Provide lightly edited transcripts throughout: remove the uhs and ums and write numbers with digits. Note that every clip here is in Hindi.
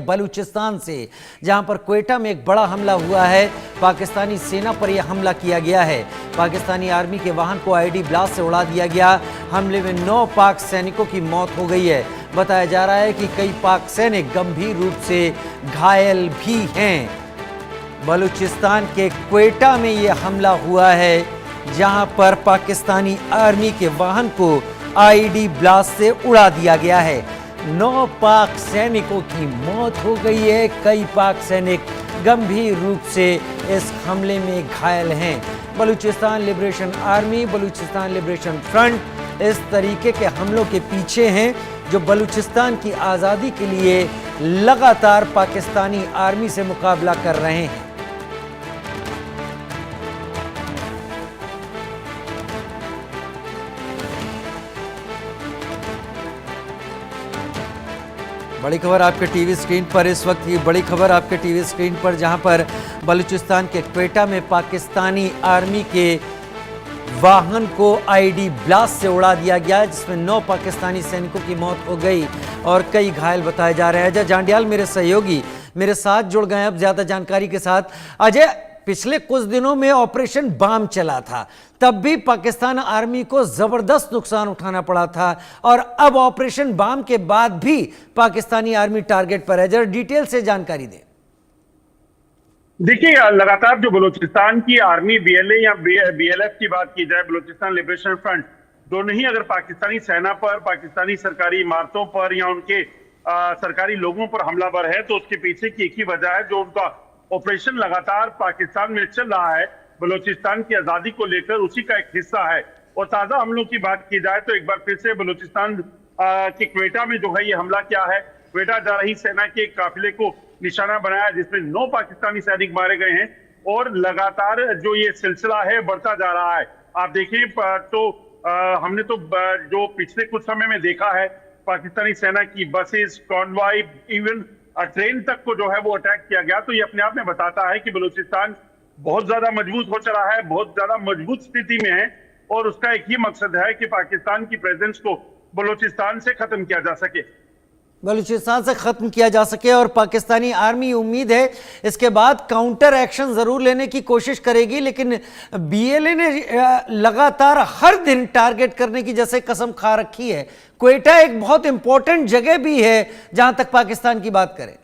बलूचिस्तान से, जहां पर क्वेटा में एक बड़ा हमला हुआ है। पाकिस्तानी सेना पर यह हमला किया गया है। पाकिस्तानी आर्मी के वाहन को आईडी ब्लास्ट से उड़ा दिया गया। हमले में 9 पाक सैनिकों की मौत हो गई है। बताया जा रहा है कि कई पाक सैनिक गंभीर रूप से घायल भी हैं। बलूचिस्तान के क्वेटा में यह हमला हुआ है, जहां पर पाकिस्तानी आर्मी के वाहन को आईडी ब्लास्ट से उड़ा दिया गया है। 9 पाक सैनिकों की मौत हो गई है। कई पाक सैनिक गंभीर रूप से इस हमले में घायल हैं। Balochistan liberation army, Balochistan liberation front इस तरीके के हमलों के पीछे हैं, जो बलूचिस्तान की आज़ादी के लिए लगातार पाकिस्तानी आर्मी से मुकाबला कर रहे हैं। बड़ी खबर आपके टीवी स्क्रीन पर इस वक्त, ये बड़ी खबर आपके टीवी स्क्रीन पर, जहां पर बलूचिस्तान के क्वेटा में पाकिस्तानी आर्मी के वाहन को आईडी ब्लास्ट से उड़ा दिया गया, जिसमें 9 पाकिस्तानी सैनिकों की मौत हो गई और कई घायल बताए जा रहे हैं। अजय जांडियाल मेरे सहयोगी मेरे साथ जुड़ गए हैं अब ज्यादा जानकारी के साथ। अजय, पिछले कुछ दिनों में ऑपरेशन बाम चला था, तब भी पाकिस्तान आर्मी को जबरदस्त नुकसान उठाना पड़ा था, और अब ऑपरेशन बाम के बाद भी पाकिस्तानी आर्मी टारगेट पर है। जरा डिटेल से जानकारी दें। देखिए, लगातार जो बलूचिस्तान की आर्मी, बीएलए या बीएलएफ की बात की जाए, बलूचिस्तान लिबरेशन फ्रंट, दोनों ही अगर पाकिस्तानी सेना पर, पाकिस्तानी सरकारी इमारतों पर या उनके सरकारी लोगों पर हमलावर है, तो उसके पीछे की एक ही वजह है, जो उनका ऑपरेशन लगातार पाकिस्तान में चल रहा है बलूचिस्तान की आजादी को लेकर, उसी का एक हिस्सा है। और ताजा हमलों की बात की जाए तो एक बार फिर से बलूचिस्तान के क्वेटा में जो है ये हमला किया है। क्वेटा जा रही सेना के काफिले को निशाना बनाया, जिसमें 9 पाकिस्तानी सैनिक मारे गए हैं, और लगातार जो ये सिलसिला है बढ़ता जा रहा है। आप देखिए तो हमने तो जो पिछले कुछ समय में देखा है, पाकिस्तानी सेना की बसेस, कॉन्वॉय, इवन ट्रेन तक को जो है वो अटैक किया गया। तो ये अपने आप में बताता है कि बलूचिस्तान बहुत ज्यादा मजबूत हो चला है, बहुत ज्यादा मजबूत स्थिति में है, और उसका एक ही मकसद है कि पाकिस्तान की प्रेजेंस को बलूचिस्तान से खत्म किया जा सके। बलूचिस्तान से खत्म किया जा सके, और पाकिस्तानी आर्मी उम्मीद है इसके बाद काउंटर एक्शन जरूर लेने की कोशिश करेगी, लेकिन बीएलए ने लगातार हर दिन टारगेट करने की जैसे कसम खा रखी है। क्वेटा एक बहुत इंपॉर्टेंट जगह भी है जहां तक पाकिस्तान की बात करें।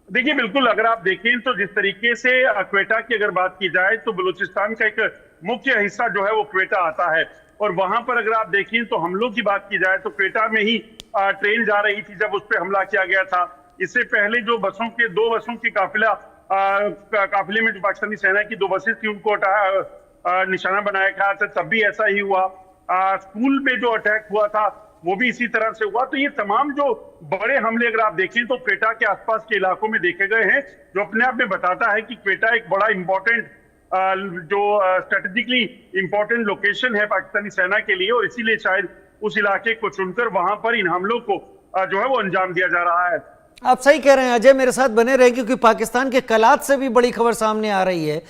देखिए, बिल्कुल, अगर आप देखें तो जिस तरीके से क्वेटा की अगर बात की जाए तो बलूचिस्तान का एक मुख्य हिस्सा जो है वो क्वेटा आता है, और वहां पर अगर आप देखें तो हमलों की बात की जाए तो क्वेटा में ही ट्रेन जा रही थी जब उस पर हमला किया गया था। इससे पहले जो बसों के 2 बसों की काफिले में जो पाकिस्तानी सेना की 2 बसें थी, उनको निशाना बनाया गया था, तब भी ऐसा ही हुआ। स्कूल में जो अटैक हुआ था वो भी इसी तरह से हुआ। तो ये तमाम जो बड़े हमले अगर आप देखें तो क्वेटा के आसपास के इलाकों में देखे गए हैं, जो अपने आप में बताता है कि क्वेटा एक बड़ा इंपॉर्टेंट जो स्ट्रेटेजिकली इंपॉर्टेंट लोकेशन है पाकिस्तानी सेना के लिए, और इसीलिए शायद उस इलाके को चुनकर वहां पर इन हमलों को जो है वो अंजाम दिया जा रहा है। आप सही कह रहे हैं अजय, मेरे साथ बने रहे, क्योंकि पाकिस्तान के कलात से भी बड़ी खबर सामने आ रही है।